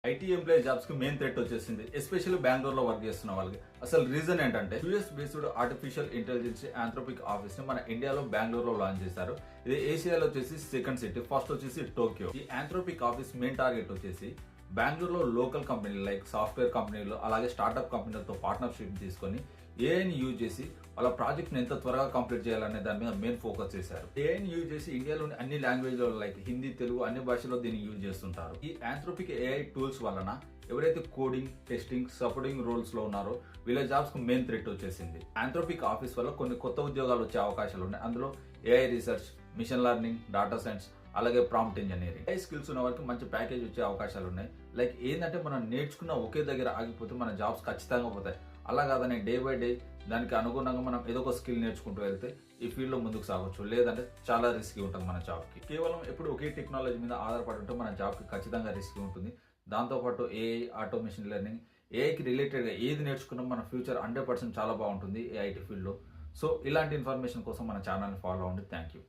IT employee jobs కి main threat వచ్చేసింది, especially బెంగళూరులో వర్క్ చేస్తున్న వాళ్ళకి. అసలు రీజన్ ఏంటంటే US based artificial intelligence Anthropic office ని మన ఇండియాలో బెంగళూరులో లాంచ్ చేశారు. ఇది ఏషియాలో వచ్చేసి సెకండ్ సిటీ, ఫస్ట్ వచ్చేసి టోక్యో. ఈ ఆంథ్రోపిక్ ఆఫీస్ మెయిన్ టార్గెట్ వచ్చేసి బెంగళూరులో లోకల్ కంపెనీలు లైక్ సాఫ్ట్వేర్ కంపెనీలు అలాగే స్టార్ట్అప్ కంపెనీలతో పార్ట్నర్షిప్ తీసుకొని ఏఐని యూజ్ చేసి వాళ్ళ ప్రాజెక్ట్ని ఎంత త్వరగా కంప్లీట్ చేయాలనే దాని మీద మెయిన్ ఫోకస్ చేశారు. ఏఐని యూజ్ చేసి ఇండియాలోని అన్ని లాంగ్వేజ్లో లైక్ హిందీ, తెలుగు అన్ని భాషల్లో దీన్ని యూజ్ చేస్తుంటారు. ఈ ఆంథ్రోపిక్ ఏఐ టూల్స్ వలన ఎవరైతే కోడింగ్, టెస్టింగ్, సపోర్టింగ్ రోల్స్ లో ఉన్నారో వీళ్ళ జాబ్స్ కు మెయిన్ థ్రెట్ వచ్చేసింది. ఆంథ్రోపిక్ ఆఫీస్ వల్ల కొన్ని కొత్త ఉద్యోగాలు వచ్చే అవకాశాలు ఉన్నాయి. అందులో AI research, machine learning, data science, అలాగే ప్రాంప్ట్ ఇంజనీరింగ్. ఏఐ స్కిల్స్ ఉన్న వారికి మంచి ప్యాకేజ్ వచ్చే అవకాశాలు ఉన్నాయి. లైక్ ఏంటంటే మనం నేర్చుకున్న ఒకే దగ్గర ఆగిపోతే మన జాబ్స్ ఖచ్చితంగా పోతాయి. అలా కాదని డే బై డే దానికి అనుగుణంగా మనం ఏదో ఒక స్కిల్ నేర్చుకుంటూ వెళ్తే ఈ ఫీల్డ్ లో ముందుకు సాగొచ్చు. లేదంటే చాలా రిస్కీ ఉంటుంది మన జాబ్ కి. కేవలం ఎప్పుడు ఒకే టెక్నాలజీ మీద ఆధారపడి ఉంటే మన జాబ్ కి ఖచ్చితంగా రిస్కీ ఉంటుంది. దాంతోపాటు ఏఐ, ఆటోమేషన్ లెర్నింగ్, ఏఐకి రిలేటెడ్గా ఏది నేర్చుకున్నా మన ఫ్యూచర్ 100% చాలా బాగుంటుంది ఏఐటీ ఫీల్డ్లో. సో ఇలాంటి ఇన్ఫర్మేషన్ కోసం మన ఛానల్ని ఫాలో అవ్వండి. Thank you.